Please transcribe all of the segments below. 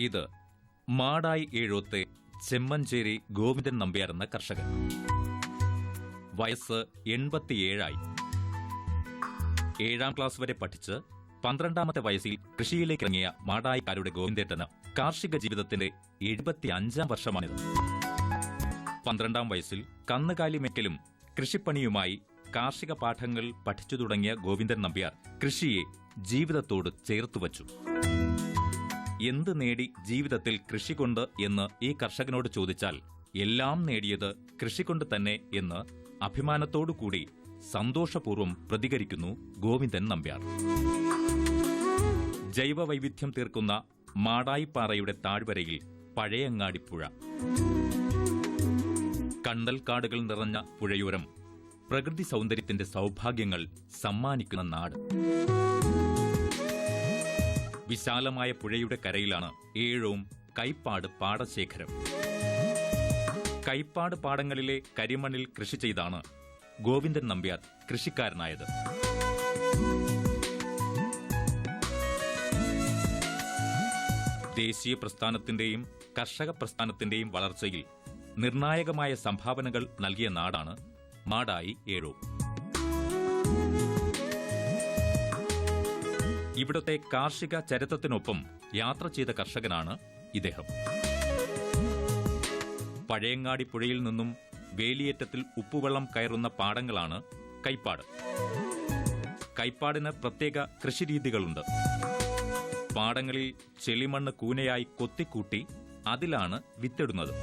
ഇത് മാടായി ഏഴോത്തെ ചെമ്മഞ്ചേരി ഗോവിന്ദൻ നമ്പ്യാർ എന്ന കർഷകൻ. വയസ്സ് 87 7ാം ക്ലാസ് വരെ പഠിച്ച് 12ാമത്തെ വയസ്സിൽ കൃഷിയിലേക്കിറങ്ങിയ മാടായിക്കാരുടെ ഗോവിന്ദേട്ടന് കാർഷിക ജീവിതത്തിന്റെ 75ാം വർഷമാണിത്. 12ാം വയസ്സിൽ കന്നുകാലി മേക്കലും കൃഷിപ്പണിയുമായി കാർഷിക പാഠങ്ങൾ പഠിച്ചു തുടങ്ങിയ ഗോവിന്ദൻ നമ്പ്യാർ കൃഷിയെ ജീവിതത്തോട് ചേർത്തുവച്ചു. എന്ത് നേടി ജീവിതത്തിൽ കൃഷി കൊണ്ട് എന്ന് ഈ കർഷകനോട് ചോദിച്ചാൽ എല്ലാം നേടിയത് കൃഷി കൊണ്ട് തന്നെ എന്ന് അഭിമാനത്തോടുകൂടി സന്തോഷപൂർവ്വം പ്രതികരിക്കുന്നു ഗോവിന്ദൻ നമ്പ്യാർ. ജൈവവൈവിധ്യം തീർക്കുന്ന മാടായിപ്പാറയുടെ താഴ്വരയിൽ പഴയങ്ങാടിപ്പുഴ, കണ്ടൽക്കാടുകൾ നിറഞ്ഞ പുഴയോരം പ്രകൃതി സൗന്ദര്യത്തിന്റെ സൗഭാഗ്യങ്ങൾ സമ്മാനിക്കുന്ന നാട്. വിശാലമായ പുഴയുടെ കരയിലാണ് ഏഴോം കൈപ്പാട് പാടശേഖരം. കൈപ്പാട് പാടങ്ങളിലെ കരിമണ്ണിൽ കൃഷി ചെയ്താണ് ഗോവിന്ദൻ നമ്പ്യാർ കൃഷിക്കാരനായത്. ദേശീയ പ്രസ്ഥാനത്തിന്റെയും കർഷക പ്രസ്ഥാനത്തിന്റെയും വളർച്ചയിൽ നിർണായകമായ സംഭാവനകൾ നൽകിയ നാടാണ് മാടായി ഏഴോം. ഇവിടുത്തെ കാർഷിക ചരിത്രത്തിനൊപ്പം യാത്ര ചെയ്ത കർഷകനാണ് ഇദ്ദേഹം. പഴയങ്ങാടി പുഴയിൽ നിന്നും വേലിയേറ്റത്തിൽ ഉപ്പുവെള്ളം കയറുന്ന പാടങ്ങളാണ് കൈപ്പാട്. കൈപ്പാടിന് പ്രത്യേക കൃഷിരീതികളുണ്ട്. പാടങ്ങളിൽ ചെളിമണ്ണ് കൂനയായി കൊത്തിക്കൂട്ടി അതിലാണ് വിത്തിടുന്നത്.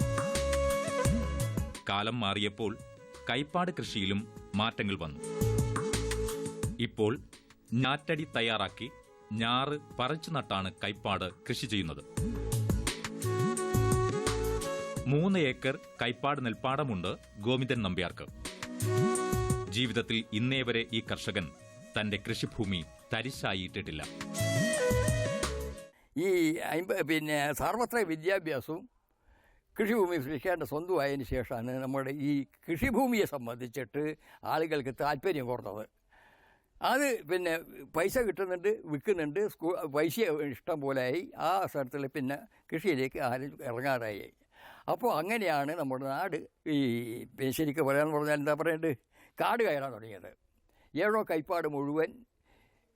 കാലം മാറിയപ്പോൾ കൈപ്പാട് കൃഷിയിലും മാറ്റങ്ങൾ വന്നു. ഇപ്പോൾ ഞാറ്റടി തയ്യാറാക്കി ഞാറ് പറിച്ചു നട്ടാണ് കൈപ്പാട് കൃഷി ചെയ്യുന്നത്. 3 ഏക്കർ കൈപ്പാട് നെൽപ്പാടമുണ്ട് ഗോവിന്ദൻ നമ്പ്യാർക്ക്. ജീവിതത്തിൽ ഇന്നേ വരെ ഈ കർഷകൻ തന്റെ കൃഷിഭൂമി തരിശായിട്ടിട്ടില്ല. ഈ സാർവത്രിക വിദ്യാഭ്യാസവും കൃഷിഭൂമി സൃഷ്ടിക്കേണ്ട സ്വന്തമായതിനു ശേഷമാണ് നമ്മുടെ ഈ കൃഷിഭൂമിയെ സംബന്ധിച്ചിട്ട് ആളുകൾക്ക് താല്പര്യം കുറഞ്ഞത്. അത് പൈസ കിട്ടുന്നുണ്ട്, വിൽക്കുന്നുണ്ട്, പൈസ ഇഷ്ടം പോലെയായി. ആ സ്ഥലത്തിൽ കൃഷിയിലേക്ക് ആരും ഇറങ്ങാറായി. അപ്പോൾ അങ്ങനെയാണ് നമ്മുടെ നാട് ഈ ശരിക്കും പറയാമെന്ന് പറഞ്ഞാൽ എന്താ പറയേണ്ടത്, കാട് കയറാൻ തുടങ്ങിയത്. ഏഴോ കൈപ്പാട് മുഴുവൻ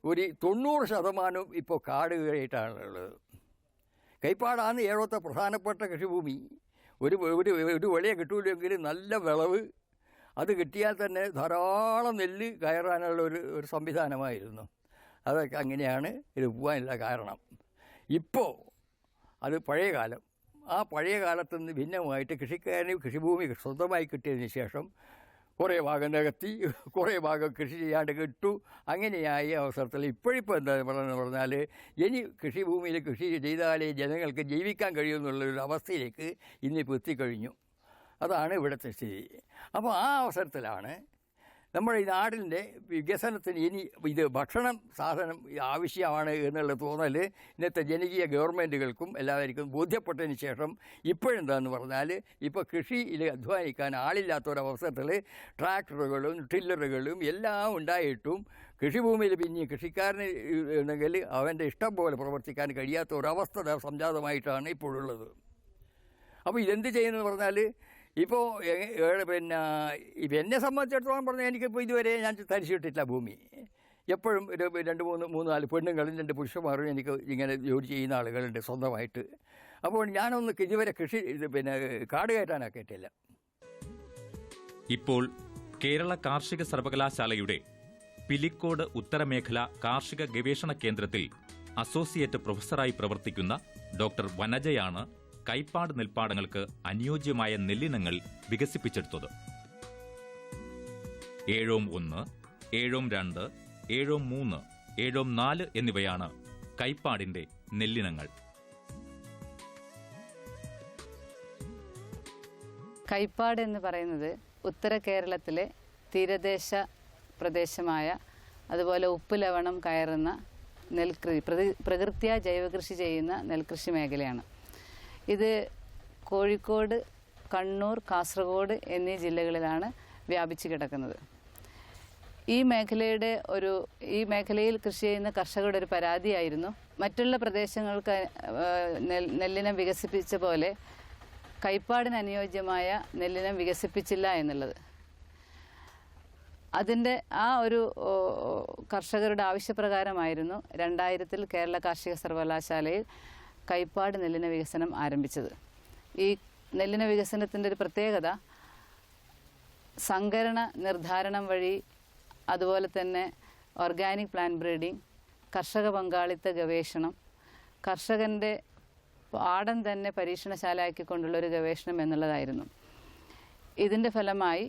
ഒരു 90% ഇപ്പോൾ കാട് കയറിയിട്ടാണുള്ളത്. കൈപ്പാടാണ് ഏഴോത്തെ പ്രധാനപ്പെട്ട കൃഷിഭൂമി. ഒരു വിളയെ കിട്ടൂലെങ്കിൽ നല്ല വിളവ് അത് കിട്ടിയാൽ തന്നെ ധാരാളം നെല്ല് കയറാനുള്ള ഒരു സംവിധാനമായിരുന്നു. അതൊക്കെ അങ്ങനെയാണ് ഇത് പോകാനുള്ള കാരണം. ഇപ്പോൾ അത് പഴയ കാലം. ആ പഴയ കാലത്തു നിന്ന് ഭിന്നമായിട്ട് കൃഷിക്കാരന് കൃഷിഭൂമി സ്വന്തമായി കിട്ടിയതിന് ശേഷം കുറേ ഭാഗം നികത്തി, കുറേ ഭാഗം കൃഷി ചെയ്യാണ്ട് കിട്ടു. അങ്ങനെയായ അവസരത്തിൽ ഇപ്പോഴിപ്പോൾ എന്താ പറഞ്ഞാൽ ഇനി കൃഷിഭൂമിയിൽ കൃഷി ചെയ്താലേ ജനങ്ങൾക്ക് ജീവിക്കാൻ കഴിയുമെന്നുള്ളൊരു അവസ്ഥയിലേക്ക് ഇന്നിപ്പോൾ എത്തിക്കഴിഞ്ഞു. അതാണ് ഇവിടുത്തെ സ്ഥിതി. അപ്പോൾ ആ അവസരത്തിലാണ് നമ്മുടെ ഈ നാടിൻ്റെ വികസനത്തിന് ഇനി ഇത് ഭക്ഷണം സാധനം ആവശ്യമാണ് എന്നുള്ള തോന്നൽ ഇന്നത്തെ ജനകീയ ഗവൺമെൻറ്റുകൾക്കും എല്ലാവർക്കും ബോധ്യപ്പെട്ടതിന് ശേഷം ഇപ്പോഴെന്താണെന്ന് പറഞ്ഞാൽ ഇപ്പോൾ കൃഷിയിൽ അധ്വാനിക്കാൻ ആളില്ലാത്തൊരവസരത്തിൽ ട്രാക്ടറുകളും ടില്ലറുകളും എല്ലാം ഉണ്ടായിട്ടും കൃഷിഭൂമിയിൽ പിന്നെ കൃഷിക്കാരന് ഉണ്ടെങ്കിൽ അവൻ്റെ ഇഷ്ടം പോലെ പ്രവർത്തിക്കാൻ കഴിയാത്ത ഒരവസ്ഥ സംജാതമായിട്ടാണ് ഇപ്പോഴുള്ളത്. അപ്പോൾ ഇതെന്ത് ചെയ്യുന്നതെന്ന് പറഞ്ഞാൽ ഇപ്പോൾ എന്നെ സംബന്ധിച്ചിടത്തോളം പറഞ്ഞാൽ എനിക്കിപ്പോൾ ഇതുവരെ ഞാൻ തരിച്ചിട്ടില്ല ഭൂമി. എപ്പോഴും 2-3-4 പെണ്ണുങ്ങളും 2 പുരുഷന്മാരും എനിക്ക് ഇങ്ങനെ ജോലി ചെയ്യുന്ന ആളുകളുണ്ട് സ്വന്തമായിട്ട്. അപ്പോൾ ഞാനൊന്ന് ഇതുവരെ കൃഷി കാട് കയറ്റാനാക്കിയിട്ടില്ല. ഇപ്പോൾ കേരള കാർഷിക സർവകലാശാലയുടെ പിലിക്കോട് ഉത്തരമേഖല കാർഷിക ഗവേഷണ കേന്ദ്രത്തിൽ അസോസിയേറ്റ് പ്രൊഫസറായി പ്രവർത്തിക്കുന്ന ഡോക്ടർ വനജയാണ് കൈപ്പാട് നെൽപ്പാടങ്ങൾക്ക് അനുയോജ്യമായ നെല്ലിനങ്ങൾ വികസിപ്പിച്ചെടുത്തത്. ഏഴോം 1, ഏഴോം 2, ഏഴോം 3, ഏഴോം 4 എന്നിവയാണ് കൈപ്പാടിന്റെ നെല്ലിനങ്ങൾ. കൈപ്പാട് എന്ന് പറയുന്നത് ഉത്തര കേരളത്തിലെ തീരദേശ പ്രദേശമായ അതുപോലെ ഉപ്പ് ലവണം കയറുന്ന പ്രകൃത്യാ ജൈവകൃഷി ചെയ്യുന്ന നെൽകൃഷി മേഖലയാണ്. ഇത് കോഴിക്കോട്, കണ്ണൂർ, കാസർഗോഡ് എന്നീ ജില്ലകളിലാണ് വ്യാപിച്ചു കിടക്കുന്നത്. ഈ മേഖലയിൽ കൃഷി ചെയ്യുന്ന കർഷകരുടെ ഒരു പരാതിയായിരുന്നു മറ്റുള്ള പ്രദേശങ്ങൾക്ക് നെല്ലിനം വികസിപ്പിച്ച പോലെ കൈപ്പാടിന് അനുയോജ്യമായ നെല്ലിനം വികസിപ്പിച്ചില്ല എന്നുള്ളത്. അതിൻ്റെ ആ ഒരു കർഷകരുടെ ആവശ്യപ്രകാരമായിരുന്നു 2000-ൽ കേരള കാർഷിക സർവകലാശാലയിൽ കൈപ്പാട് നെല്ലിന വികസനം ആരംഭിച്ചത്. ഈ നെല്ലിന വികസനത്തിൻ്റെ ഒരു പ്രത്യേകത സങ്കരണ നിർദ്ധാരണം വഴി, അതുപോലെ തന്നെ ഓർഗാനിക് പ്ലാന്റ് ബ്രീഡിംഗ്, കർഷക പങ്കാളിത്ത ഗവേഷണം, കർഷകൻ്റെ പാടം തന്നെ പരീക്ഷണശാലയാക്കിക്കൊണ്ടുള്ളൊരു ഗവേഷണം എന്നുള്ളതായിരുന്നു. ഇതിൻ്റെ ഫലമായി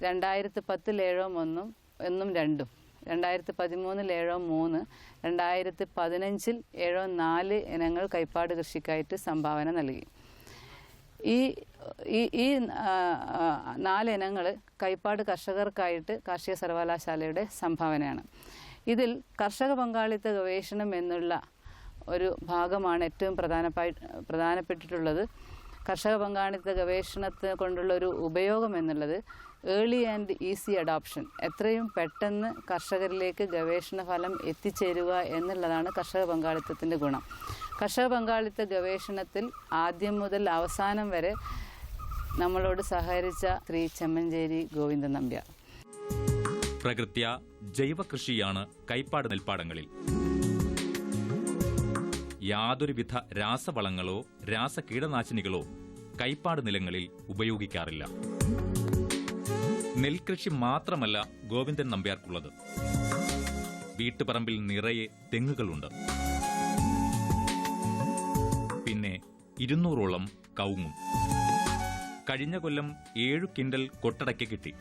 2010-ൽ 7-1, 1-2, 2013-ൽ 7-3, 2015-ൽ 7-4 ഇനങ്ങൾ കൈപ്പാട് കൃഷിക്കായിട്ട് സംഭാവന നൽകി. ഈ 4 ഇനങ്ങൾ കൈപ്പാട് കർഷകർക്കായിട്ട് കാർഷിക സർവകലാശാലയുടെ സംഭാവനയാണ്. ഇതിൽ കർഷക പങ്കാളിത്ത ഗവേഷണം എന്നുള്ള ഒരു ഭാഗമാണ് ഏറ്റവും പ്രധാനപ്പെട്ടിട്ടുള്ളത്. കർഷക പങ്കാളിത്ത ഗവേഷണത്തെ കൊണ്ടുള്ള ഒരു ഉപയോഗം എന്നുള്ളത് ഏർലി ആൻഡ് ഈസി അഡോപ്ഷൻ, എത്രയും പെട്ടെന്ന് കർഷകരിലേക്ക് ഗവേഷണ ഫലം എത്തിച്ചേരുക എന്നുള്ളതാണ് കർഷക പങ്കാളിത്തത്തിൻ്റെ ഗുണം. കർഷക പങ്കാളിത്ത ഗവേഷണത്തിൽ ആദ്യം മുതൽ അവസാനം വരെ നമ്മളോട് സഹകരിച്ച ശ്രീ ചെമ്മഞ്ചേരി ഗോവിന്ദൻ നമ്പ്യാർ. പ്രകൃത്യാ ജൈവ കൃഷിയാണ് കൈപ്പാട് നെൽപ്പാടങ്ങളിൽ. യാതൊരുവിധ രാസവളങ്ങളോ രാസകീടനാശിനികളോ കൈപ്പാട് നിലങ്ങളിൽ ഉപയോഗിക്കാറില്ല. നെൽകൃഷി മാത്രമല്ല ഗോവിന്ദൻ നമ്പ്യാർക്കുള്ളത്. വീട്ടുപറമ്പിൽ നിറയെ തെങ്ങുകളുണ്ട്. പിന്നെ 200ഓളം കവുങ്ങും. കഴിഞ്ഞ കൊല്ലം 7 കിൻഡൽ കൊട്ടടയ്ക്ക് കിട്ടി.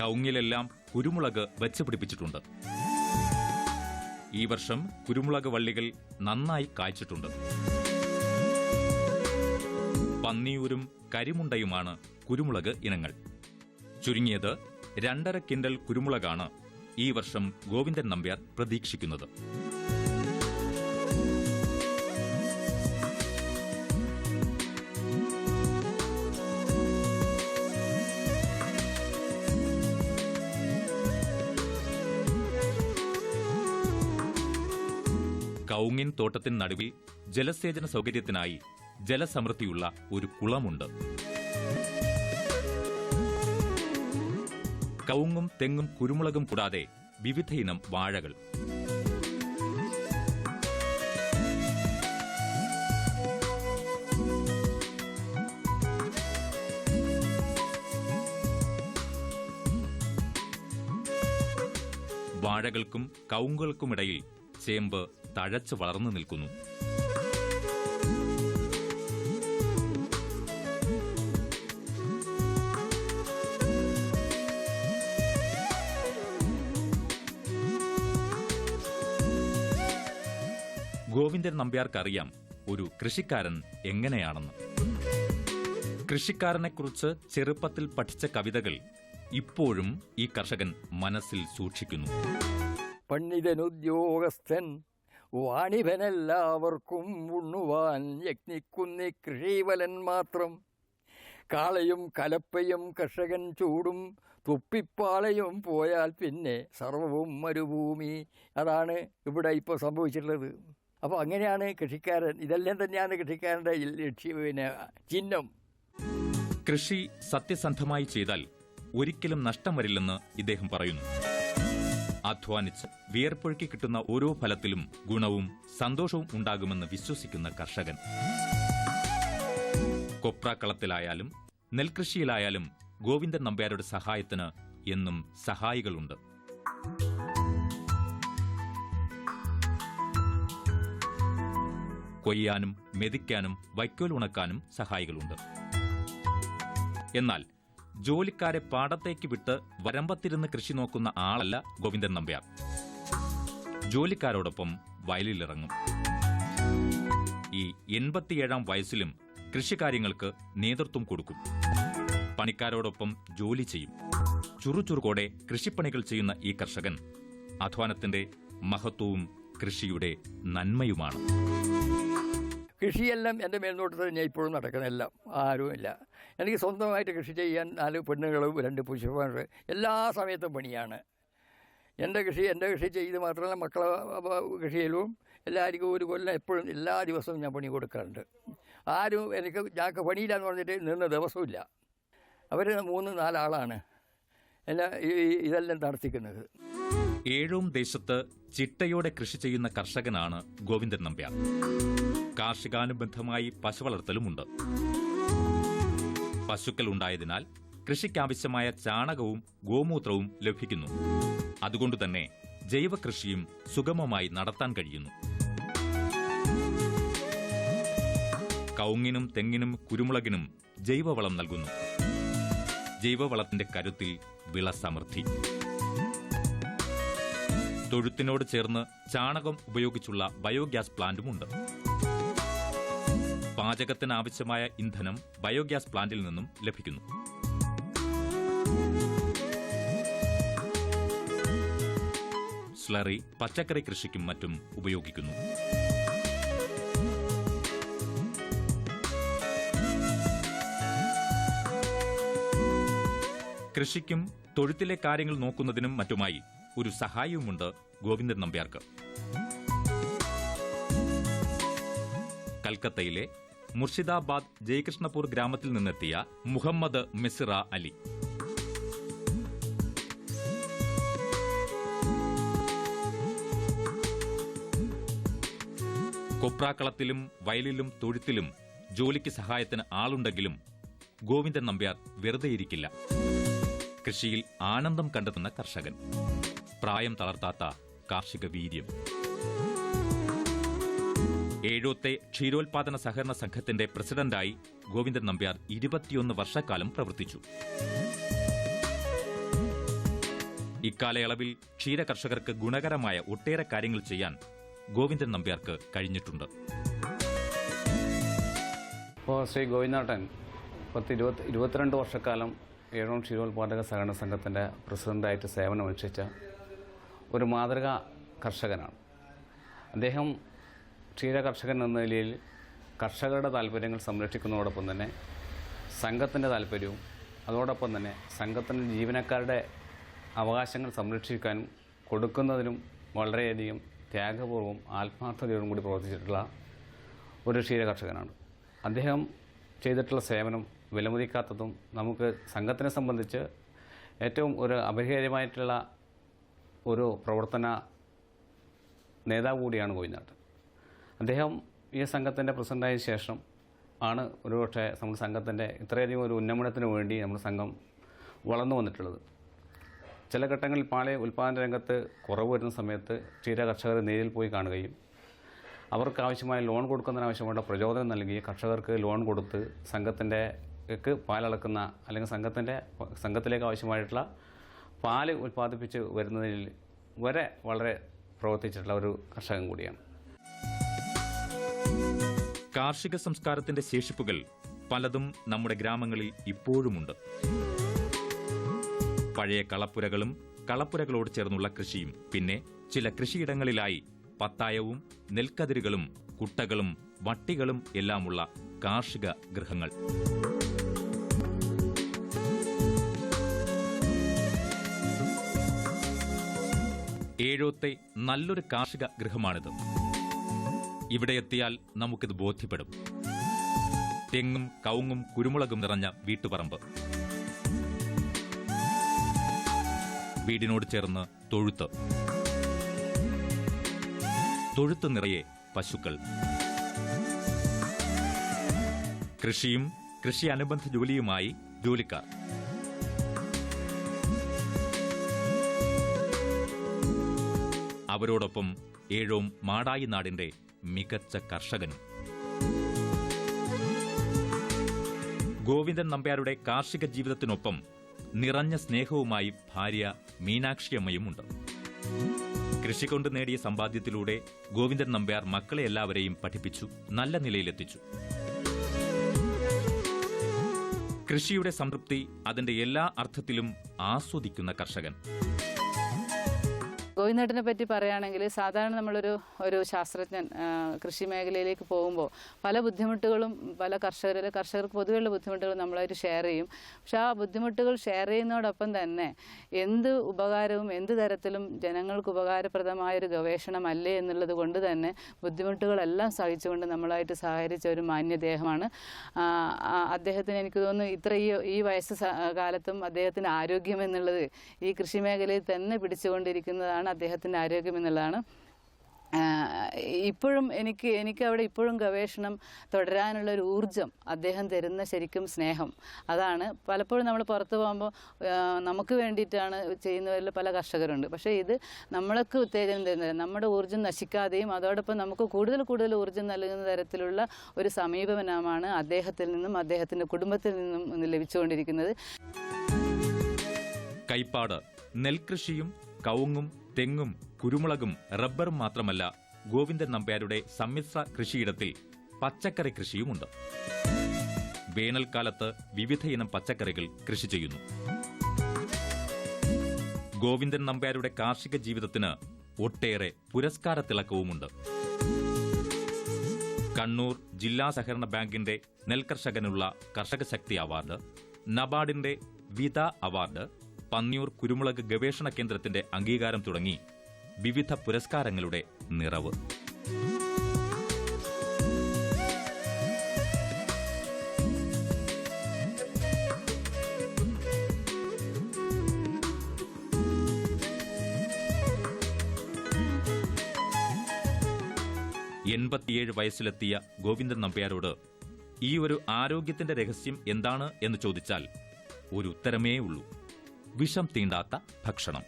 കവുങ്ങിലെല്ലാം കുരുമുളക് വെച്ച് പിടിപ്പിച്ചിട്ടുണ്ട്. ഈ വർഷം കുരുമുളക് വള്ളികൾ നന്നായി കായ്ച്ചിട്ടുണ്ട്. പന്നിയൂരും കരിമുണ്ടയുമാണ് കുരുമുളക് ഇനങ്ങൾ. ചുരുങ്ങിയത് 2.5 കിൻഡൽ കുരുമുളകാണ് ഈ വർഷം ഗോവിന്ദൻ നമ്പ്യാർ പ്രതീക്ഷിക്കുന്നത്. കവുങ്ങിൻ തോട്ടത്തിന് നടുവിൽ ജലസേചന സൗകര്യത്തിനായി ജലസമൃദ്ധിയുള്ള ഒരു കുളമുണ്ട്. കവുങ്ങും തെങ്ങും കുരുമുളകും കൂടാതെ വിവിധയിനം വാഴകൾ. വാഴകൾക്കും കവുങ്ങുകൾക്കുമിടയിൽ ചേമ്പ് തഴച്ച് വളർന്നു നിൽക്കുന്നു. ഗോവിന്ദൻ നമ്പ്യാർക്കറിയാം ഒരു കൃഷിക്കാരൻ എങ്ങനെയാണെന്ന്. കൃഷിക്കാരനെക്കുറിച്ച് ചെറുപ്പത്തിൽ പഠിച്ച കവിതകൾ ഇപ്പോഴും ഈ കർഷകൻ മനസ്സിൽ സൂക്ഷിക്കുന്നു. പണ്ഡിതനുദ്യോഗസ്ഥൻ വാണിഭനെല്ലാവർക്കും ഉണ്ണുവാൻ യജ്ഞിക്കുന്നി കൃഷിവലൻ മാത്രം. കാളയും കലപ്പയും കർഷകൻ ചൂടും തൊപ്പിപ്പാളയും പോയാൽ പിന്നെ സർവവും മരുഭൂമി. അതാണ് ഇവിടെ ഇപ്പോൾ സംഭവിച്ചിട്ടുള്ളത്. അപ്പോൾ അങ്ങനെയാണ് കൃഷിക്കാരൻ. ഇതെല്ലാം തന്നെയാണ് കൃഷിക്കാരൻ്റെ ചിഹ്നം. കൃഷി സത്യസന്ധമായി ചെയ്താൽ ഒരിക്കലും നഷ്ടം വരില്ലെന്ന് ഇദ്ദേഹം പറയുന്നു. അധ്വാനിച്ച് വിയർപ്പൊഴുക്കി കിട്ടുന്ന ഓരോ ഫലത്തിലും ഗുണവും സന്തോഷവും ഉണ്ടാകുമെന്ന് വിശ്വസിക്കുന്ന കർഷകൻ. കൊപ്രാക്കളത്തിലായാലും നെൽകൃഷിയിലായാലും ഗോവിന്ദൻ നമ്പ്യാരുടെ സഹായത്തിന് എന്നും സഹായികളുണ്ട്. കൊയ്യാനും മെതിക്കാനും വൈക്കോൽ ഉണക്കാനും സഹായികളുണ്ട്. എന്നാൽ ജോലിക്കാരെ പാടത്തേക്ക് വിട്ട് വരമ്പത്തിരുന്ന് കൃഷി നോക്കുന്ന ആളല്ല ഗോവിന്ദൻ നമ്പ്യാർ. ജോലിക്കാരോടൊപ്പം വയലിലിറങ്ങും. ഈ 87-ാം വയസ്സിലും കൃഷിക്കാര്യങ്ങൾക്ക് നേതൃത്വം കൊടുക്കും. പണിക്കാരോടൊപ്പം ജോലി ചെയ്യും. ചുറുചുറുക്കോടെ കൃഷിപ്പണികൾ ചെയ്യുന്ന ഈ കർഷകൻ അധ്വാനത്തിന്റെ മഹത്വവും കൃഷിയുടെ നന്മയുമാണ്. കൃഷിയെല്ലാം എൻ്റെ മേൽനോട്ടത്തിൽ ഞാൻ ഇപ്പോഴും നടക്കുന്നെല്ലാം ആരുമില്ല. എനിക്ക് സ്വന്തമായിട്ട് കൃഷി ചെയ്യാൻ 4 പെണ്ണുങ്ങളും 2 പുരുഷന്മാർ എല്ലാ സമയത്തും പണിയാണ്. എൻ്റെ കൃഷി ചെയ്ത് മാത്രമല്ല മക്കളെ കൃഷിയിലും എല്ലാവർക്കും ഒരു കൊല്ലം എപ്പോഴും എല്ലാ ദിവസവും ഞാൻ പണി കൊടുക്കാറുണ്ട്. ആരും ഞങ്ങൾക്ക് പണിയില്ലാന്ന് പറഞ്ഞിട്ട് നിന്ന ദിവസമില്ല. അവർ 3-4 ആളാണ് ഇതെല്ലാം നടത്തിക്കുന്നത്. ഏഴോം ദേശത്ത് ചിട്ടയോടെ കൃഷി ചെയ്യുന്ന കർഷകനാണ് ഗോവിന്ദൻ നമ്പ്യാർ. കാർഷികാനുബന്ധമായി പശു വളർത്തലുമുണ്ട്. പശുക്കൾ ഉണ്ടായതിനാൽ കൃഷിക്കാവശ്യമായ ചാണകവും ഗോമൂത്രവും ലഭിക്കുന്നു. അതുകൊണ്ടുതന്നെ ജൈവകൃഷിയും സുഗമമായി നടത്താൻ കഴിയുന്നു. കവുങ്ങിനും തെങ്ങിനും കുരുമുളകിനും ജൈവവളം നൽകുന്നു. ജൈവവളത്തിന്റെ കരുത്തിൽ വിള സമൃദ്ധി. തൊഴുത്തിനോട് ചേർന്ന് ചാണകം ഉപയോഗിച്ചുള്ള ബയോഗ്യാസ് പ്ലാന്റുമുണ്ട്. പാചകത്തിനാവശ്യമായ ഇന്ധനം ബയോഗ്യാസ് പ്ലാന്റിൽ നിന്നും ലഭിക്കുന്നു. സ്ലറി പച്ചക്കറി കൃഷിക്കും മറ്റും ഉപയോഗിക്കുന്നു. കൃഷിക്കും തൊഴുത്തിലെ കാര്യങ്ങൾ നോക്കുന്നതിനും മറ്റുമായി ഒരു സഹായവുമുണ്ട് ഗോവിന്ദൻ നമ്പ്യാർക്ക്. കൽക്കത്തയിലെ മുർഷിദാബാദ് ജയകൃഷ്ണപൂർ ഗ്രാമത്തിൽ നിന്നെത്തിയ മുഹമ്മദ് മിസ്റ അലി. കൊപ്രാക്കളത്തിലും വയലിലും തൊഴുത്തിലും ജോലിക്ക് സഹായത്തിന് ആളുണ്ടെങ്കിലും ഗോവിന്ദൻ നമ്പ്യാർ വെറുതെയിരിക്കില്ല. കൃഷിയിൽ ആനന്ദം കണ്ടെത്തുന്ന കർഷകൻ. പ്രായം തളർത്താത്ത കാർഷിക വീര്യം. ഏഴോത്തെ ക്ഷീരോത്പാദന സഹകരണ സംഘത്തിന്റെ പ്രസിഡന്റായി ഗോവിന്ദൻ നമ്പ്യാർ 21 വർഷക്കാലം പ്രവർത്തിച്ചു. ഇക്കാലയളവിൽ ക്ഷീരകർഷകർക്ക് ഗുണകരമായ ഒട്ടേറെ കാര്യങ്ങൾ ചെയ്യാൻ ഗോവിന്ദൻ നമ്പ്യാർക്ക് കഴിഞ്ഞിട്ടുണ്ട്. ഇപ്പോൾ ശ്രീ ഗോവിന്ദേട്ടൻ 22 വർഷക്കാലം ഏഴോം ക്ഷീരോത്പാദക സഹകരണ സംഘത്തിൻ്റെ പ്രസിഡന്റായിട്ട് സേവനമനുഷ്ഠിച്ച ഒരു മാതൃകാ കർഷകനാണ്. അദ്ദേഹം ക്ഷീരകർഷകൻ എന്ന നിലയിൽ കർഷകരുടെ താല്പര്യങ്ങൾ സംരക്ഷിക്കുന്നതോടൊപ്പം തന്നെ സംഘത്തിൻ്റെ താല്പര്യവും അതോടൊപ്പം തന്നെ സംഘത്തിൻ്റെ ജീവനക്കാരുടെ അവകാശങ്ങൾ സംരക്ഷിക്കാനും കൊടുക്കുന്നതിനും വളരെയധികം ത്യാഗപൂർവ്വം ആത്മാർത്ഥതയോടും കൂടി പ്രവർത്തിച്ചിട്ടുള്ള ഒരു ക്ഷീരകർഷകനാണ്. അദ്ദേഹം ചെയ്തിട്ടുള്ള സേവനം വിലമതിക്കാത്തതും നമുക്ക് സംഘത്തിനെ സംബന്ധിച്ച് ഏറ്റവും ഒരു അപരിഹാര്യമായിട്ടുള്ള ഒരു പ്രവർത്തന നേതാവ് കൂടിയാണ് ഗോവിന്ദേട്ടൻ. അദ്ദേഹം ഈ സംഘത്തിൻ്റെ പ്രസിഡന്റായ ശേഷം ആണ് ഒരുപക്ഷെ നമ്മുടെ സംഘത്തിൻ്റെ ഇത്രയധികം ഒരു ഉന്നമനത്തിന് വേണ്ടി നമ്മുടെ സംഘം വളർന്നു വന്നിട്ടുള്ളത്. ചില ഘട്ടങ്ങളിൽ പാളയ ഉൽപ്പാദന രംഗത്ത് കുറവ് വരുന്ന സമയത്ത് ക്ഷീരകർഷകരെ നേരിൽ പോയി കാണുകയും അവർക്ക് ആവശ്യമായ ലോൺ കൊടുക്കുന്നതിനാവശ്യമുള്ള പ്രചോദനം നൽകി കർഷകർക്ക് ലോൺ കൊടുത്ത് സംഘത്തിൻ്റെ പാലളക്കുന്ന അല്ലെങ്കിൽ സംഘത്തിലേക്ക് ആവശ്യമായിട്ടുള്ള പാല് ഉൽപ്പാദിപ്പിച്ച് വരുന്നതിൽ വളരെ പ്രവർത്തിച്ചിട്ടുള്ള ഒരു കർഷകൻ കൂടിയാണ്. കാർഷിക സംസ്കാരത്തിന്റെ ശേഷിപ്പുകൾ പലതും നമ്മുടെ ഗ്രാമങ്ങളിൽ ഇപ്പോഴുമുണ്ട്. പഴയ കളപ്പുരകളും കളപ്പുരകളോട് ചേർന്നുള്ള കൃഷിയും പിന്നെ ചില കൃഷിയിടങ്ങളിലായി പത്തായവും നെൽക്കതിരുകളും കുട്ടകളും വട്ടികളും എല്ലാമുള്ള കാർഷിക ഗൃഹങ്ങൾ. ഏഴോത്തെ നല്ലൊരു കാർഷിക ഗൃഹമാണിത്. ഇവിടെ എത്തിയാൽ നമുക്കിത് ബോധ്യപ്പെടും. തെങ്ങും കവുങ്ങും കുരുമുളകും നിറഞ്ഞ വീട്ടുപറമ്പ്. വീടിനോട് ചേർന്ന് തൊഴുത്ത്. തൊഴുത്ത് നിറയെ പശുക്കൾ. കൃഷിയും കൃഷി അനുബന്ധ ജോലിയുമായി ജോലിക്കാർ. അവരോടൊപ്പം ഏഴോം മാടായി നാടിന്റെ മികച്ച കർഷകനും. ഗോവിന്ദൻ നമ്പ്യാരുടെ കാർഷിക ജീവിതത്തിനൊപ്പം നിറഞ്ഞ സ്നേഹവുമായി ഭാര്യ മീനാക്ഷിയമ്മയുമുണ്ട്. കൃഷി കൊണ്ട് നേടിയ സമ്പാദ്യത്തിലൂടെ ഗോവിന്ദൻ നമ്പ്യാർ മക്കളെ എല്ലാവരെയും പഠിപ്പിച്ചു, നല്ല നിലയിലെത്തിച്ചു. കൃഷിയുടെ സംതൃപ്തി അതിന്റെ എല്ലാ അർത്ഥത്തിലും ആസ്വദിക്കുന്ന കർഷകൻ. ഗോവിന്ദേട്ടനെ പറ്റി പറയുകയാണെങ്കിൽ സാധാരണ ഒരു ശാസ്ത്രജ്ഞൻ കൃഷി മേഖലയിലേക്ക് പോകുമ്പോൾ പല ബുദ്ധിമുട്ടുകളും പല കർഷകർക്ക് പൊതുവെയുള്ള ബുദ്ധിമുട്ടുകൾ നമ്മളായിട്ട് ഷെയർ ചെയ്യും. പക്ഷെ ആ ബുദ്ധിമുട്ടുകൾ ഷെയർ ചെയ്യുന്നതോടൊപ്പം തന്നെ എന്ത് ഉപകാരവും എന്ത് തരത്തിലും ജനങ്ങൾക്ക് ഉപകാരപ്രദമായൊരു ഗവേഷണമല്ലേ എന്നുള്ളത് കൊണ്ട് തന്നെ ബുദ്ധിമുട്ടുകളെല്ലാം സഹിച്ചുകൊണ്ട് നമ്മളായിട്ട് സഹകരിച്ച ഒരു മാന്യദേഹമാണ് അദ്ദേഹത്തിന്. എനിക്ക് തോന്നുന്നു ഈ വയസ്സ് കാലത്തും അദ്ദേഹത്തിൻ്റെ ആരോഗ്യം എന്നുള്ളത് ഈ കൃഷി മേഖലയിൽ തന്നെ പിടിച്ചുകൊണ്ടിരിക്കുന്നതാണ് അദ്ദേഹത്തിൻ്റെ ആരോഗ്യം എന്നുള്ളതാണ്. ഇപ്പോഴും എനിക്ക് അവിടെ ഇപ്പോഴും ഗവേഷണം തുടരാനുള്ളൊരു ഊർജം അദ്ദേഹം തരുന്ന ശരിക്കും സ്നേഹം അതാണ്. പലപ്പോഴും നമ്മൾ പുറത്ത് പോകുമ്പോൾ നമുക്ക് വേണ്ടിയിട്ടാണ് ചെയ്യുന്നവരിൽ പല കർഷകരുണ്ട്. പക്ഷേ ഇത് നമ്മൾക്ക് ഉത്തേജനം തരുന്നത് നമ്മുടെ ഊർജ്ജം നശിക്കാതെയും അതോടൊപ്പം നമുക്ക് കൂടുതൽ ഊർജ്ജം നൽകുന്ന തരത്തിലുള്ള ഒരു സമീപനമാണ് അദ്ദേഹത്തിൽ നിന്നും അദ്ദേഹത്തിൻ്റെ കുടുംബത്തിൽ നിന്നും ലഭിച്ചുകൊണ്ടിരിക്കുന്നത്. കൈപ്പാട് നെൽകൃഷിയും കവുങ്ങും തെങ്ങും കുരുമുളകും റബ്ബറും മാത്രമല്ല, ഗോവിന്ദൻ നമ്പ്യാരുടെ സമ്മിശ്ര കൃഷിയിടത്തിൽ പച്ചക്കറി കൃഷിയുമുണ്ട്. വേനൽക്കാലത്ത് വിവിധയിനം പച്ചക്കറികൾ കൃഷി ചെയ്യുന്നു. ഗോവിന്ദൻ നമ്പ്യാരുടെ കാർഷിക ജീവിതത്തിന് ഒട്ടേറെ പുരസ്കാര തിളക്കവുമുണ്ട്. കണ്ണൂർ ജില്ലാ സഹകരണ ബാങ്കിന്റെ നെൽകർഷകനുള്ള കർഷകശക്തി അവാർഡ്, നബാർഡിന്റെ വിത അവാർഡ്, പന്നിയൂർ കുരുമുളക് ഗവേഷണ കേന്ദ്രത്തിന്റെ അംഗീകാരം തുടങ്ങി വിവിധ പുരസ്കാരങ്ങളുടെ നിറവ്. വയസ്സിലെത്തിയ ഗോവിന്ദൻ നമ്പ്യാരോട് ഈ ഒരു ആരോഗ്യത്തിന്റെ രഹസ്യം എന്താണ് എന്ന് ചോദിച്ചാൽ ഒരു ഉത്തരമേ ഉള്ളൂ: വിഷം തീണ്ടാത്ത ഭക്ഷണം.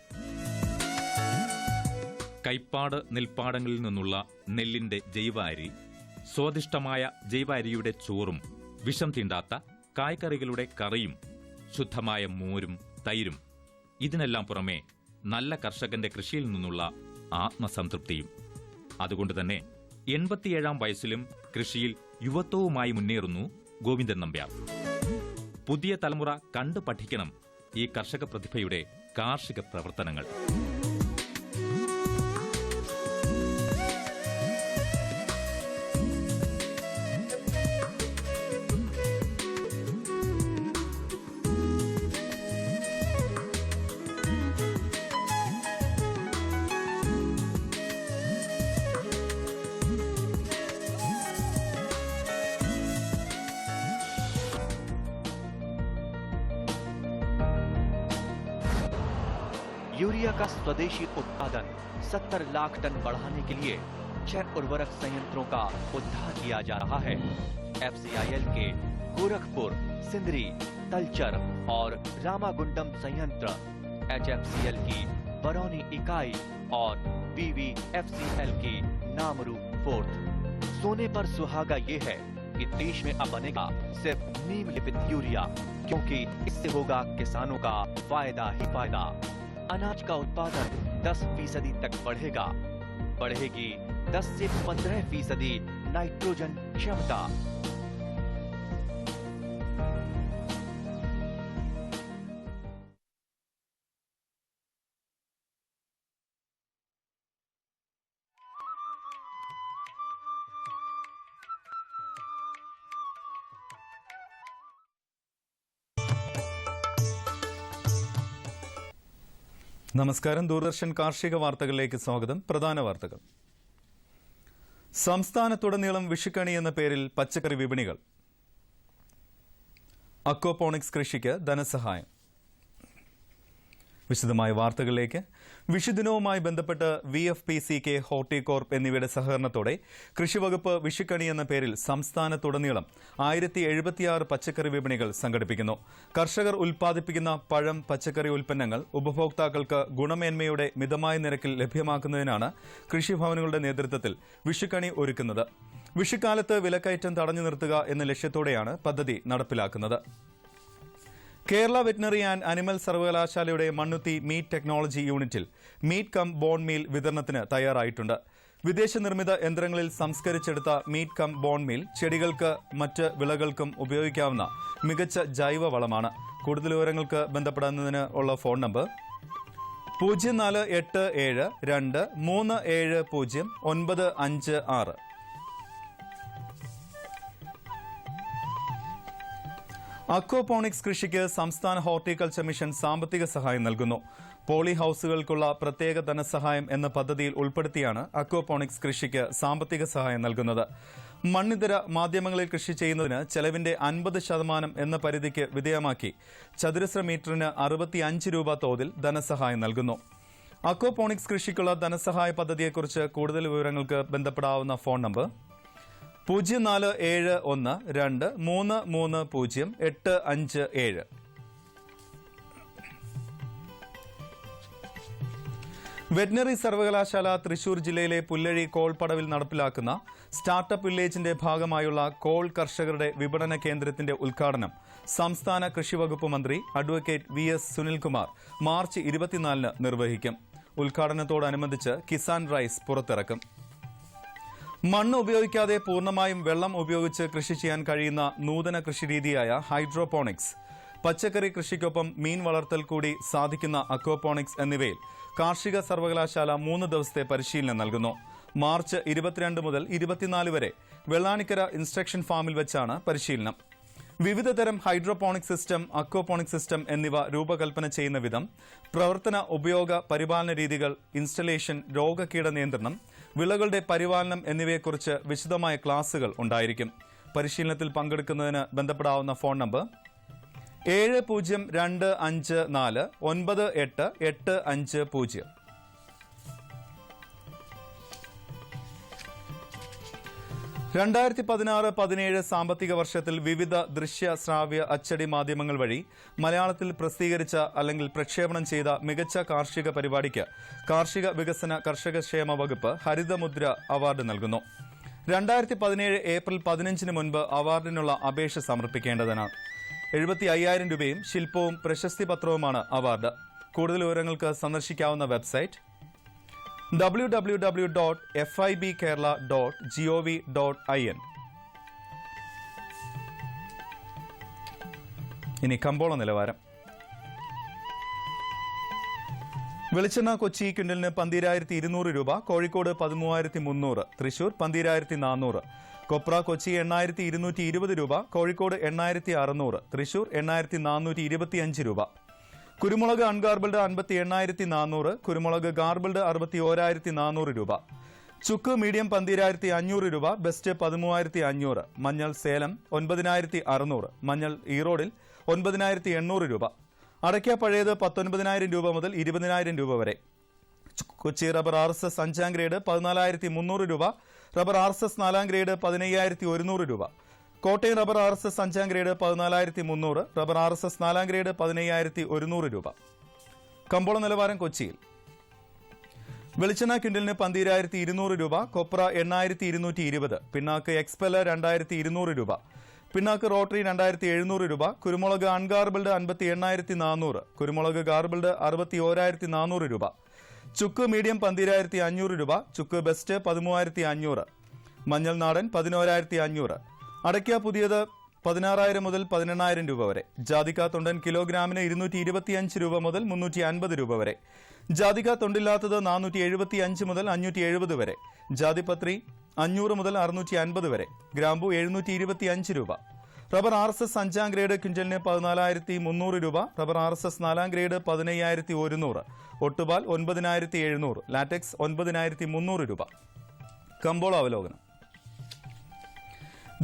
കൈപ്പാട് നെൽപ്പാടങ്ങളിൽ നിന്നുള്ള നെല്ലിന്റെ ജൈവ അരി, സ്വാദിഷ്ടമായ ജൈവ അരിയുടെ ചോറും, വിഷം തീണ്ടാത്ത കായ്കറികളുടെ കറിയും, ശുദ്ധമായ മോരും തൈരും, ഇതിനെല്ലാം പുറമെ നല്ല കർഷകന്റെ കൃഷിയിൽ നിന്നുള്ള ആത്മസംതൃപ്തിയും. അതുകൊണ്ട് തന്നെ 87 വയസ്സിലും കൃഷിയിൽ യുവത്വവുമായി മുന്നേറുന്നു ഗോവിന്ദൻ നമ്പ്യാർ. പുതിയ തലമുറ കണ്ടു പഠിക്കണം ഈ കർഷക പ്രതിഭയുടെ കാർഷിക പ്രവർത്തനങ്ങൾ. यूरिया का स्वदेशी उत्पादन 70 लाख टन बढ़ाने के लिए 6 उर्वरक संयंत्रों का उद्धार किया जा रहा है। FCIL के गोरखपुर, सिंदरी, तलचर और रामागुंडम संयंत्र, HFCL की बरौनी इकाई और BVFCL की नामरू फोर्थ। सोने पर सुहागा ये है कि देश में अब बनेगा सिर्फ नीम लिपित यूरिया, क्योंकि इससे होगा किसानों का फायदा ही फायदा। अनाज का उत्पादन 10% तक बढ़ेगी 10 से 15% नाइट्रोजन क्षमता। നമസ്കാരം. ദൂരദർശൻ കാർഷിക വാർത്തകളിലേക്ക് സ്വാഗതം. പ്രധാന വാർത്തകൾ. സംസ്ഥാനത്തുടനീളം വിഷുക്കണി എന്ന പേരിൽ പച്ചക്കറി വിപണികൾ. അക്വാപോണിക്സ് കൃഷിക്ക് ധനസഹായം. വിശദമായ വാർത്തകളിലേക്ക്. വിഷുദിനവുമായി ബന്ധപ്പെട്ട് VFPCK, ഹോർട്ടികോർപ്പ് എന്നിവയുടെ സഹകരണത്തോടെ കൃഷിവകുപ്പ് വിഷുക്കണി എന്ന പേരിൽ സംസ്ഥാനത്തുടനീളം 1076 പച്ചക്കറി വിപണികൾ സംഘടിപ്പിക്കുന്നു. കർഷകർ ഉൽപ്പാദിപ്പിക്കുന്ന പഴം, പച്ചക്കറി ഉൽപ്പന്നങ്ങൾ ഉപഭോക്താക്കൾക്ക് ഗുണമേന്മയുടെ മിതമായ നിരക്കിൽ ലഭ്യമാക്കുന്നതിനാണ് കൃഷിഭവനുകളുടെ നേതൃത്വത്തിൽ വിഷുക്കണി ഒരുക്കുന്നത്. വിഷുക്കാലത്ത് വിലക്കയറ്റം തടഞ്ഞു നിർത്തുക എന്ന ലക്ഷ്യത്തോടെയാണ് പദ്ധതി നടപ്പിലാക്കുന്നത്. കേരള വെറ്റിനറി ആൻഡ് അനിമൽ സർവകലാശാലയുടെ മണ്ണുത്തി മീറ്റ് ടെക്നോളജി യൂണിറ്റിൽ മീറ്റ് കം ബോൺ മീൽ വിതരണത്തിന് തയ്യാറായിട്ടുണ്ട്. വിദേശ നിർമ്മിത യന്ത്രങ്ങളിൽ സംസ്കരിച്ചെടുത്ത മീറ്റ് കം ബോൺ മീൽ ചെടികൾക്ക് മറ്റ് വിളകൾക്കും ഉപയോഗിക്കാവുന്ന മികച്ച ജൈവ വളമാണ്. കൂടുതൽ വിവരങ്ങൾക്ക് ബന്ധപ്പെടുന്നതിന് ഉള്ള ഫോൺ നമ്പർ 048723709556. അക്വാപോണിക്സ് കൃഷിക്ക് സംസ്ഥാന ഹോർട്ടിക്കൾച്ചർ മിഷൻ സാമ്പത്തിക സഹായം നൽകുന്നു. പോളി ഹൌസുകൾക്കുള്ള പ്രത്യേക ധനസഹായം എന്ന പദ്ധതിയിൽ ഉൾപ്പെടുത്തിയാണ് അക്വാപോണിക്സ് കൃഷിക്ക് സാമ്പത്തിക സഹായം നൽകുന്നത്. മണ്ണിതര മാധ്യമങ്ങളിൽ കൃഷി ചെയ്യുന്നതിന് ചെലവിന്റെ 50% എന്ന പരിധിക്ക് വിധേയമാക്കി ചതുരശ്ര മീറ്ററിന് 65 രൂപ തോതിൽ ധനസഹായം നൽകുന്നു. അക്വാപോണിക്സ് കൃഷിക്കുള്ള ധനസഹായ പദ്ധതിയെക്കുറിച്ച് കൂടുതൽ വിവരങ്ങൾക്ക് ബന്ധപ്പെടാവുന്ന ഫോൺ നമ്പർ 047123300857. വെറ്റിനറി സർവകലാശാല തൃശൂർ ജില്ലയിലെ പുല്ലഴി കോൾപ്പടവിൽ നടപ്പിലാക്കുന്ന സ്റ്റാർട്ടപ്പ് വില്ലേജിന്റെ ഭാഗമായുള്ള കോൾ കർഷകരുടെ വിപണന കേന്ദ്രത്തിന്റെ ഉദ്ഘാടനം സംസ്ഥാന കൃഷിവകുപ്പ് മന്ത്രി അഡ്വക്കേറ്റ് VS സുനിൽകുമാർ മാർച്ച് 24 നിർവഹിക്കും. ഉദ്ഘാടനത്തോടനുബന്ധിച്ച് കിസാൻ റൈസ് പുറത്തിറക്കും. മണ്ണ് ഉപയോഗിക്കാതെ പൂർണ്ണമായും വെള്ളം ഉപയോഗിച്ച് കൃഷി ചെയ്യാൻ കഴിയുന്ന നൂതന കൃഷിരീതിയായ ഹൈഡ്രോപോണിക്സ്, പച്ചക്കറി കൃഷിക്കൊപ്പം മീൻ വളർത്തൽ കൂടി സാധിക്കുന്ന അക്വാപോണിക്സ് എന്നിവയിൽ കാർഷിക സർവകലാശാല 3 ദിവസത്തെ പരിശീലനം നൽകുന്നു. മാർച്ച് 22 മുതൽ 24 വരെ വെള്ളാനിക്കര ഇൻസ്ട്രക്ഷൻ ഫാമിൽ വെച്ചാണ് പരിശീലനം. വിവിധ തരം ഹൈഡ്രോപോണിക് സിസ്റ്റം, അക്വാപോണിക് സിസ്റ്റം എന്നിവ രൂപകൽപ്പന ചെയ്യുന്ന വിധം, പ്രവർത്തന ഉപയോഗ പരിപാലന രീതികൾ, ഇൻസ്റ്റലേഷൻ, രോഗകീട നിയന്ത്രണം, വിളകളുടെ പരിപാലനം എന്നിവയെക്കുറിച്ച് വിശദമായ ക്ലാസുകൾ ഉണ്ടായിരിക്കും. പരിശീലനത്തിൽ പങ്കെടുക്കുന്നതിന് ബന്ധപ്പെടാവുന്ന ഫോൺ നമ്പർ 7025498850. രണ്ടായിരത്തി 16-17 സാമ്പത്തിക വർഷത്തിൽ വിവിധ ദൃശ്യ ശ്രാവ്യ അച്ചടി മാധ്യമങ്ങൾ വഴി മലയാളത്തിൽ പ്രസിദ്ധീകരിച്ച അല്ലെങ്കിൽ പ്രക്ഷേപണം ചെയ്ത മികച്ച കാർഷിക പരിപാടിക്ക് കാർഷിക വികസന കർഷകക്ഷേമ വകുപ്പ് ഹരിതമുദ്ര അവാർഡ് നൽകുന്നു. 2017 ഏപ്രിൽ 15 മുൻപ് അവാർഡിനുള്ള അപേക്ഷ സമർപ്പിക്കേണ്ടതാണ്. 75,000 രൂപയും ശില്പവും പ്രശസ്തി പത്രവുമാണ് അവാർഡ്. കൂടുതൽ വിവരങ്ങൾക്ക് സന്ദർശിക്കാവുന്ന വെബ്സൈറ്റ് www.fibkerala.gov.in. ഇനി കമ്പോള നിലവാരം. വെളിച്ചെണ്ണ കൊച്ചി ക്വിന്റലിന് 12,200 രൂപ, കോഴിക്കോട് 13,300, തൃശൂർ 12,400. കൊപ്ര കൊച്ചി 8,220 രൂപ, കോഴിക്കോട് 8,600, തൃശൂർ 8,425 രൂപ. കുരുമുളക് അൺഗാർബിൾഡ് 58,400, കുരുമുളക് ഗാർബിൾഡ് 61,400 രൂപ. ചുക്ക് മീഡിയം 12,500 രൂപ, ബെസ്റ്റ് 13,500. മഞ്ഞൾ സേലം 9,600, മഞ്ഞൾ ഈറോഡിൽ 9,800 രൂപ. അടയ്ക്ക പഴയത് 19,000 രൂപ മുതൽ 20,000 രൂപ വരെ. കൊച്ചി റബ്ബർ RSS 5ാം ഗ്രേഡ് 14,300 രൂപ, റബ്ബർ RSS 4ാം ഗ്രേഡ് 15,100 രൂപ. Kottayam rubber RSS 5ാം grade 14,300, rubber RSS 4ാം grade 15,100 രൂപ. കമ്പോള നിലവാരം കൊച്ചിയിൽ. വെളിച്ചെണ്ണ ക്വിന്റലിന് 12,200 രൂപ, കൊപ്ര 8,220, പിണ്ണാക്ക് എക്സ്പെല് 2,200 രൂപ, പിണ്ണാക്ക് റോട്ടറി 2,700 രൂപ. കുരുമുളക് അൺഗാർബിൾഡ് 58,400, കുരുമുളക് ഗാർബിൾഡ് 61,400 രൂപ. ചുക്ക് മീഡിയം 12,500 രൂപ, ചുക്ക് ബെസ്റ്റ് 13,500, മഞ്ഞൾ നാടൻ 11,500. അടയ്ക്ക പുതിയത് 16,000 മുതൽ 18,000 രൂപ വരെ. ജാതിക്ക തൊണ്ടൻ കിലോഗ്രാമിന് 225 രൂപ മുതൽ 350 രൂപ വരെ. ജാതിക്ക തൊണ്ടില്ലാത്തത് 475 മുതൽ 570 വരെ. ജാതിപത്രി 500 മുതൽ 650 വരെ. ഗ്രാമ്പു 725 രൂപ. റബ്ബർ RSS 5ാം ഗ്രേഡ് ക്വിന്റലിന് 14,300 രൂപ, റബ്ബർ RSS 4ാം ഗ്രേഡ് 15,100, ഒട്ടുപാൽ 9,700, ലാറ്റക്സ് 9,300 രൂപ. കമ്പോള അവലോകനം.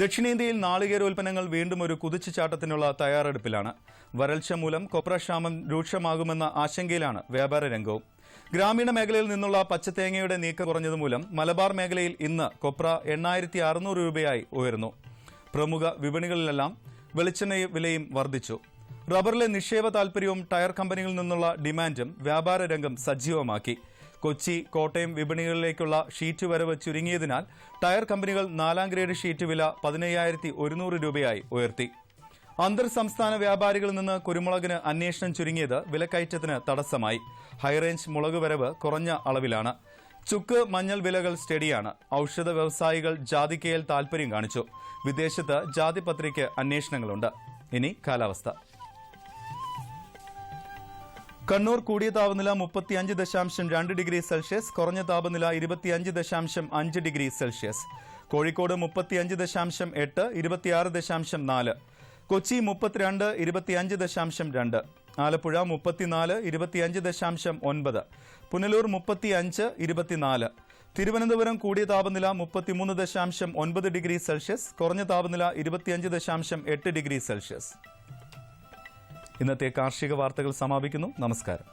ദക്ഷിണേന്ത്യയിൽ നാളികേരോൽപ്പന്നങ്ങൾ വീണ്ടും ഒരു കുതിച്ചുചാട്ടത്തിനുള്ള തയ്യാറെടുപ്പിലാണ്. വരൾച്ച മൂലം കൊപ്രക്ഷാമം രൂക്ഷമാകുമെന്ന ആശങ്കയിലാണ് വ്യാപാര രംഗവും. ഗ്രാമീണ മേഖലയിൽ നിന്നുള്ള പച്ചത്തേങ്ങയുടെ നീക്കം കുറഞ്ഞതുമൂലം മലബാർ മേഖലയിൽ ഇന്ന് കൊപ്ര 8,600 രൂപയായി ഉയർന്നു. പ്രമുഖ വിപണികളിലെല്ലാം വെളിച്ചെണ്ണ വിലയും വർദ്ധിച്ചു. റബ്ബറിലെ നിക്ഷേപ താൽപര്യവും ടയർ കമ്പനികളിൽ നിന്നുള്ള ഡിമാൻഡും വ്യാപാര രംഗം സജീവമാക്കി. കൊച്ചി, കോട്ടയം വിപണികളിലേക്കുള്ള ഷീറ്റ് വരവ് ചുരുങ്ങിയതിനാൽ ടയർ കമ്പനികൾ 4ാം ഗ്രേഡ് ഷീറ്റ് വില 15,100 രൂപയായി ഉയർത്തി. അന്തർ സംസ്ഥാന വ്യാപാരികളിൽ നിന്ന് കുരുമുളകിന് അന്വേഷണം ചുരുങ്ങിയത് വിലക്കയറ്റത്തിന് തടസ്സമായി. ഹൈറേഞ്ച് മുളക് വരവ് കുറഞ്ഞ അളവിലാണ്. ചുക്ക്, മഞ്ഞൾ വിലകൾ സ്റ്റഡിയാണ്. ഔഷധ വ്യവസായികൾ ജാതിക്കയിൽ താൽപര്യം കാണിച്ചു. വിദേശത്ത് ജാതിപത്രിക്ക് അന്വേഷണങ്ങളുണ്ട്. ഇനി കാലാവസ്ഥ. കണ്ണൂർ കൂടിയ താപനില 35.2 ഡിഗ്രി സെൽഷ്യസ്, കുറഞ്ഞ താപനില 25.5 ഡിഗ്രി സെൽഷ്യസ്. കോഴിക്കോട് 35.8, 26.4. കൊച്ചി 32, 25.2. ആലപ്പുഴ 34, 25.9. പുനലൂർ 35, 24. തിരുവനന്തപുരം കൂടിയ താപനില 33.9 ഡിഗ്രി സെൽഷ്യസ്, കുറഞ്ഞ താപനില 25.8 ഡിഗ്രി സെൽഷ്യസ്. ഇന്നത്തെ കാർഷിക വാർത്തകൾ സമാപിക്കുന്നു. നമസ്കാരം.